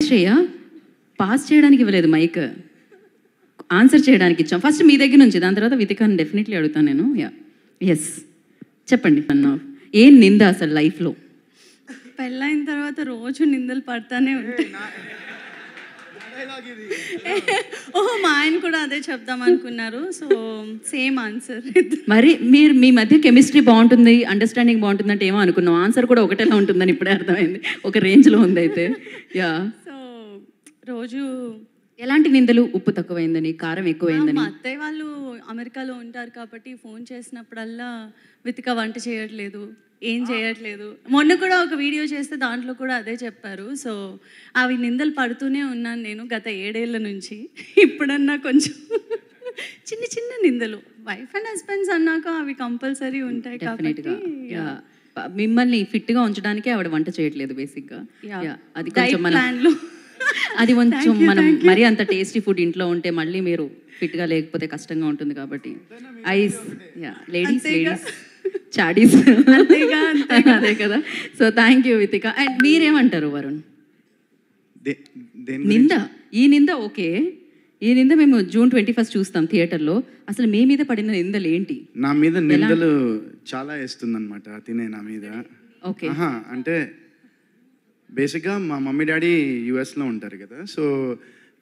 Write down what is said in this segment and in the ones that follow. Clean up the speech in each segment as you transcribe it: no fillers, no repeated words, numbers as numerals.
Shreya pass చేయడానికి ఇవ్వలేదు mic, answer చేయడానికి ఇచ్చాం. ఫస్ట్ మీ దగ్గర నుంచి, దాని తర్వాత వితికాన్ని డెఫినెట్లీ అడుగుతాను నేను. ఎస్ చెప్పండి అన్న, ఏం నింద అసలు లైఫ్లో? పెళ్ళైన తర్వాత రోజు నిందలు పడతానే ఉంటాయి. ఓహో, మా ఆయన కూడా అదే చెప్దాం అనుకున్నారు. So same answer. మరి మీరు మీ మధ్య కెమిస్ట్రీ బాగుంటుంది, అండర్స్టాండింగ్ బాగుంటుంది అంటే ఏమో అనుకున్నాం, ఆన్సర్ కూడా ఒకటేలా ఉంటుందని ఇప్పుడే అర్థమైంది. ఒక రేంజ్లో ఉంది అయితే. యా, సో రోజు ఎలాంటి నిందలు? ఉప్పు తక్కువైందని, కారం ఎక్కువైందని? మా అత్తయ్య వాళ్ళు అమెరికాలో ఉంటారు కాబట్టి ఫోన్ చేసినప్పుడల్లా వితిక వంట చేయట్లేదు, ఏం చేయట్లేదు. మొన్న కూడా ఒక వీడియో చేస్తే దాంట్లో కూడా అదే చెప్పారు. సో అవి నిందలు పడుతూనే ఉన్నాను నేను గత 7 ఏళ్ళ నుంచి. ఇప్పుడన్నా కొంచెం చిన్న చిన్న నిందలు, వైఫ్ అండ్ హస్బెండ్స్ అన్నాక అవి కంపల్సరీ ఉంటాయి కాబట్టి. మిమ్మల్ని ఫిట్గా ఉంచడానికే ఆవిడ వంట చేయట్లేదు బేసిక్గా. అది కొంచెం అది కొంచెం మనం మరీ అంత టేస్టీ ఫుడ్ ఇంట్లో ఉంటే మళ్ళీ మీరు ఫిట్గా లేకపోతే కష్టంగా ఉంటుంది కాబట్టి. ఐస్ లేడీస్ చాడీస్ అదే కదా. So thank you Vithika. And మీరేమంటారు వరుణ్? నింద, ఈ నింద ఓకే, ఈ నింద మేము June 21 చూస్తాం థియేటర్లో. అసలు మీ మీద పడిన నిందలు ఏంటి? నా మీద నిందలు చాలా వేస్తుందన్నమాట తినే నా మీద. ఓకే, అంటే బేసిక్గా మా మమ్మీ డాడీ యూఎస్లో ఉంటారు కదా. సో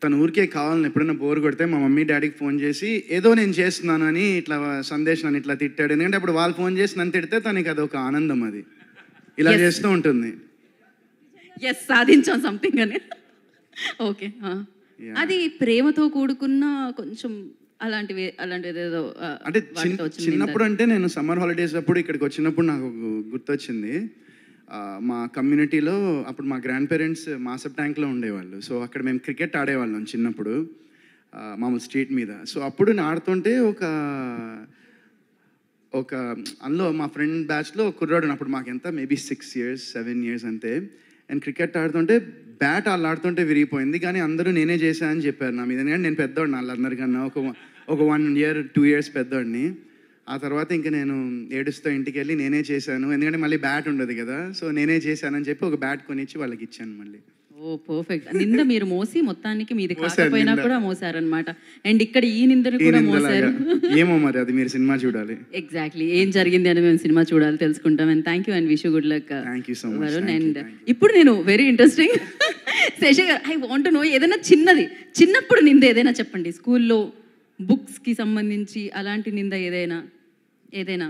తను ఊరికే కావాలని ఎప్పుడైనా బోర్ కొడితే మా మమ్మీ డాడీకి ఫోన్ చేసి ఏదో నేను చేస్తున్నాను అని ఇట్లా సందేశం అని ఇట్లా తిట్టాడు. ఎందుకంటే అప్పుడు వాళ్ళు ఫోన్ చేసి నన్ను తిడితే తనకి అదొక ఆనందం, అది ఇలా చేస్తూ ఉంటుంది. ఎస్, సాధించాం సంథింగ్ అని. ఓకే, అది ప్రేమతో కూడుకున్న కొంచెం అలాంటివి ఏదో. అంటే చిన్నప్పుడు అంటే నేను సమ్మర్ హాలిడేస్ అప్పుడు ఇక్కడికి వచ్చినప్పుడు నాకు గుర్తొచ్చింది, మా కమ్యూనిటీలో అప్పుడు మా గ్రాండ్ పేరెంట్స్ మాసప్ ట్యాంక్లో ఉండేవాళ్ళు. సో అక్కడ మేము క్రికెట్ ఆడేవాళ్ళం చిన్నప్పుడు, మామూలు స్ట్రీట్ మీద. సో అప్పుడు నేను ఆడుతుంటే ఒక అందులో మా ఫ్రెండ్ బ్యాచ్లో కుర్రాడు, అప్పుడు మాకెంత మేబీ 6 years 7 years అంతే. అండ్ క్రికెట్ ఆడుతుంటే బ్యాట్ వాళ్ళు ఆడుతుంటే విరిగిపోయింది, కానీ అందరూ నేనే చేశానని చెప్పారు నా మీద. ఎందుకంటే నేను పెద్దోడిని వాళ్ళందరికన్నా, ఒక 1 year 2 years పెద్దోడిని. ఆ తర్వాత ఇంకా నేను ఏడుస్తూ ఇంటికి వెళ్ళి నేనే చేశాను, ఎందుకంటే మళ్ళీ బ్యాట్ ఉండదు కదా. సో నేనే చేశానని చెప్పి ఒక బ్యాట్ కొనిచ్చి వాళ్ళకి ఇచ్చాను మళ్ళీ. ఓ పర్ఫెక్ట్. నింద మీరు మోసి మొత్తానికి మీది కాకపోయినా కూడా మోసారనమాట. అండ్ ఇక్కడ ఈ నిందను కూడా మోసారు. ఏమో మరి అది మీరు సినిమా చూడాలి. ఎగ్జాక్ట్లీ ఏం జరిగింది అని మేము సినిమా చూడాలి, తెలుసుకుంటాం. And thank you and wish you good luck. Thank you so much. And ఇప్పుడు నేను వెరీ ఇంట్రెస్టింగ్ శేష గారు, ఐ వాంట్ టు నో ఏదైనా చిన్నది, చిన్నప్పుడు నింద ఏదైనా చెప్పండి. స్కూల్లో బుక్స్కి సంబంధించి అలాంటి నింద ఏదైనా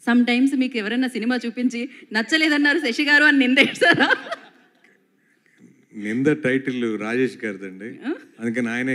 సమ్ టైమ్స్ మీకు ఎవరైనా సినిమా చూపించి నచ్చలేదన్నారు శశి గారు అని నింద వేస్తారా? నింద టైటిల్ రాజేష్ గారిదండి, అందుకని ఆయనే